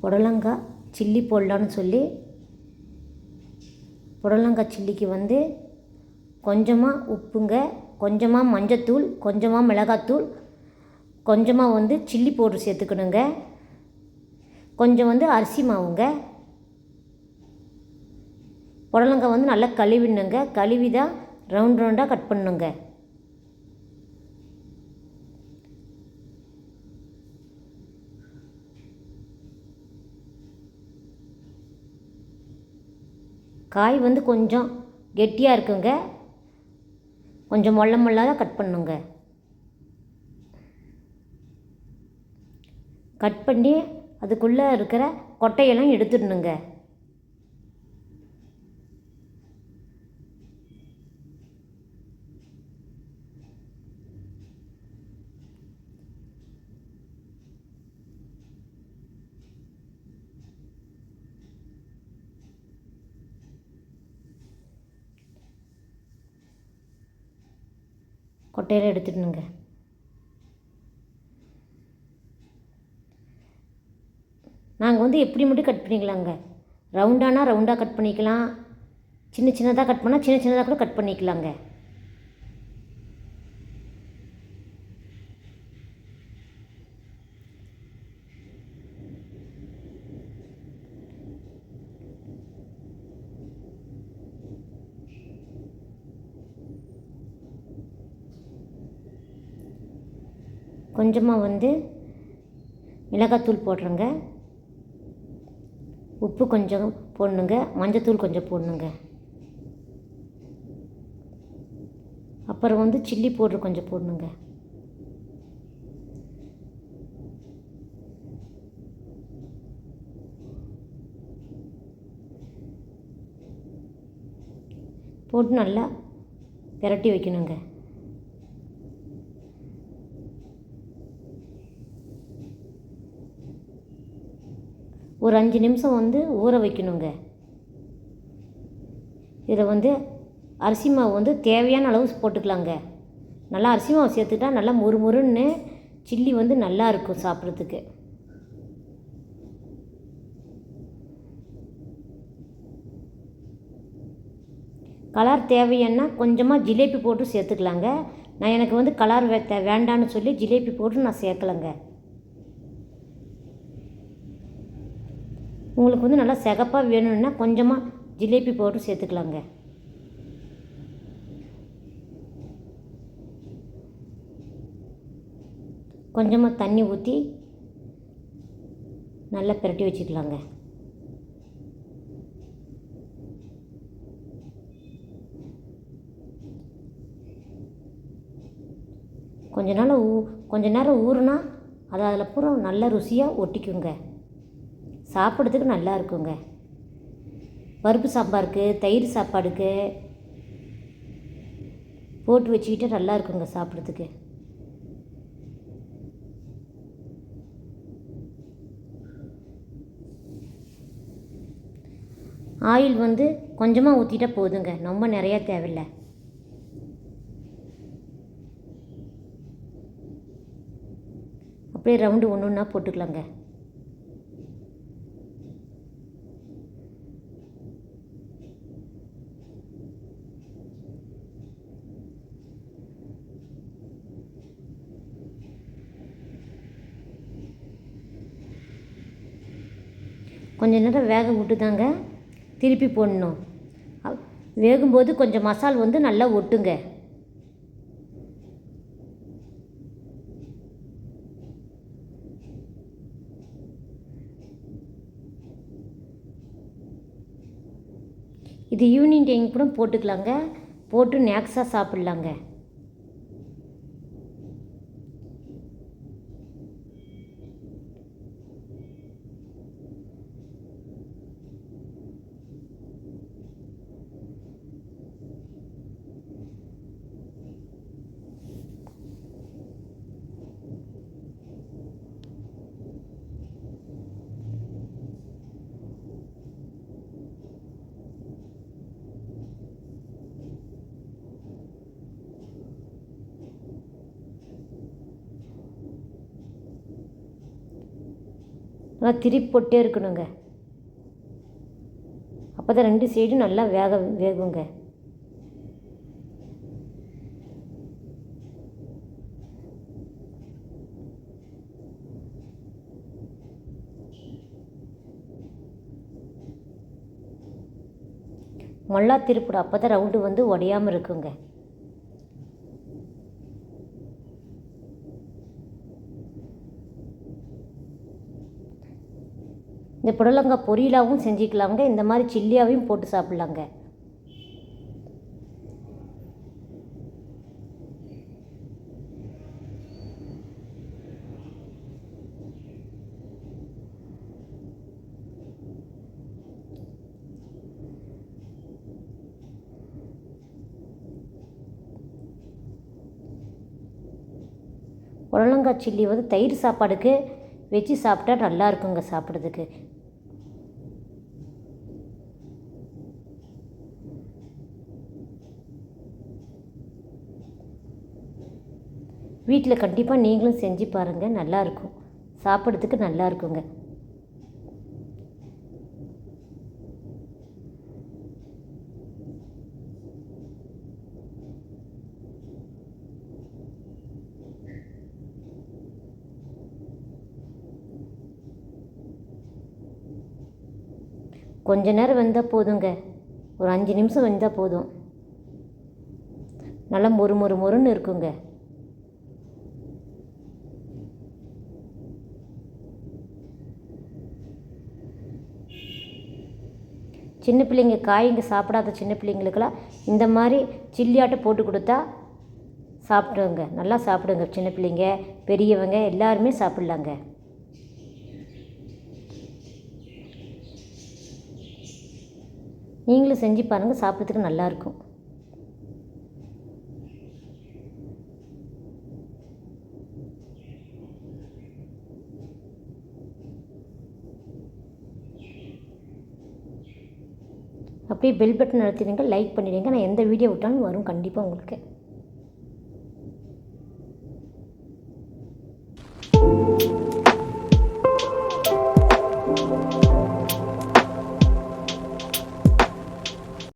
புடலங்காய் சில்லி போடலான்னு சொல்லி புடலங்காய் சில்லிக்கு வந்து கொஞ்சமாக உப்புங்க, கொஞ்சமாக மஞ்சத்தூள், கொஞ்சமாக மிளகாத்தூள், கொஞ்சமாக வந்து சில்லி பவுட்ரு சேர்த்துக்கணுங்க, கொஞ்சம் வந்து அரிசி மாவுங்க. புடலங்காய் வந்து நல்லா கழுவிடணுங்க. கழுவி தான் ரவுண்ட் ரவுண்டாக கட் பண்ணணுங்க. காய் வந்து கொஞ்சம் கெட்டியாக இருக்குங்க, கொஞ்சம் மொள்ள மொள்ளாக கட் பண்ணுங்க. கட் பண்ணி அதுக்குள்ளே இருக்கிற கொட்டையெல்லாம் எடுத்துடணுங்க. கொட்டையெல்லாம் எடுத்துடணுங்க. நாங்கள் வந்து எப்படி மட்டும் கட் பண்ணிக்கலாங்க. ரவுண்டானா ரவுண்டாக கட் பண்ணிக்கலாம், சின்ன சின்னதாக கட் பண்ணால் சின்ன சின்னதாக கூட கட் பண்ணிக்கலாங்க. கொஞ்சமாக வந்து மிளகாத்தூள் போடுறேங்க, உப்பு கொஞ்சம் போடணுங்க, மஞ்சத்தூள் கொஞ்சம் போடணுங்க, அப்புறம் வந்து சில்லி பவுட்ரு கொஞ்சம் போடணுங்க. போட்டு நல்லா பிரட்டி வைக்கணுங்க. ஒரு 5 நிமிஷம் வந்து ஊற வைக்கணுங்க. இதில் வந்து அரிசி மாவு வந்து தேவையான அளவு போட்டுக்கலாங்க. நல்லா அரிசி மாவு சேர்த்துட்டா நல்லா முறுமுறுன்னு சில்லி வந்து நல்லா இருக்கும் சாப்பிட்றதுக்கு. கலர் தேவைன்னா கொஞ்சமாக ஜிலேபி போட்டு சேர்த்துக்கலாங்க. நான் எனக்கு வந்து கலர் வேண்டான்னு சொல்லி ஜிலேபி போட்டு நான் சேர்க்கலைங்க. உங்களுக்கு வந்து நல்லா சிகப்பாக வேணும்னா கொஞ்சமாக ஜிலேபி பவுடர் சேர்த்துக்கலாங்க. கொஞ்சமாக தண்ணி ஊற்றி நல்லா பிரட்டி வச்சுக்கலாங்க. கொஞ்ச நேரம் ஊறுனா அது அதில் பூரா நல்ல ருசியாக ஒட்டிக்குங்க, சாப்பிட்றதுக்கு நல்லா இருக்குங்க. பருப்பு சாம்பாருக்கு, தயிர் சாப்பாடுக்கு போட்டு வச்சுக்கிட்டு நல்லா இருக்குங்க சாப்பிட்றதுக்கு. ஆயில் வந்து கொஞ்சமாக ஊற்றிட்டா போதுங்க, ரொம்ப நிறையா தேவையில்லை. அப்படியே ரவுண்டு ஒன்று ஒன்றா போட்டுக்கலாங்க. கொஞ்ச நேரம் வேக விட்டு தாங்க திருப்பி போடணும். வேகும்போது கொஞ்சம் மசால் வந்து நல்லா ஒட்டுங்க. இது ஈவினிங் டைம் கூட போட்டுக்கலாங்க, போட்டு நேக்ஸாக சாப்பிட்லாங்க. நல்லா திருப்பி போட்டே இருக்கணுங்க. அப்போ தான் 2 சைடும் நல்லா வேகுங்க. நல்லா திருப்பிடும். அப்போ தான் ரவுண்டு வந்து உடையாமல் இருக்குங்க. இந்த புடலங்காய் பொரியலாகவும் செஞ்சுக்கலாங்க. இந்த மாதிரி சில்லியாவையும் போட்டு சாப்பிட்லாங்க. புடலங்காய் சில்லி வந்து தயிர் சாப்பாடுக்கு வச்சு சாப்பிட்டா நல்லா இருக்குங்க சாப்பிட்றதுக்கு. வீட்டில் கண்டிப்பாக நீங்களும் செஞ்சு பாருங்கள். நல்லாயிருக்கும், சாப்பிட்றதுக்கு நல்லா இருக்குங்க. கொஞ்ச நேரம் வெந்தால் போதுங்க. ஒரு 5 நிமிஷம் வெந்தால் போதும். நல்லா மொறுன்னு இருக்குங்க. சின்ன பிள்ளைங்க காய்ங்க சாப்பிடாத சின்ன பிள்ளைங்களுக்கெல்லாம் இந்த மாதிரி சில்லியாட்டை போட்டு கொடுத்தா சாப்பிடுங்க. நல்லா சாப்பிடுங்க. சின்ன பிள்ளைங்க பெரியவங்க எல்லாருமே சாப்பிட்லாங்க. நீங்களும் செஞ்சு பாருங்கள், சாப்பிட்றதுக்கு நல்லாயிருக்கும். அப்படியே பெல் பட்டன் அழுத்திடுங்க, லைக் பண்ணிடுங்க. நான் எந்த வீடியோ விட்டாலும் வரும் கண்டிப்பாக உங்களுக்கு.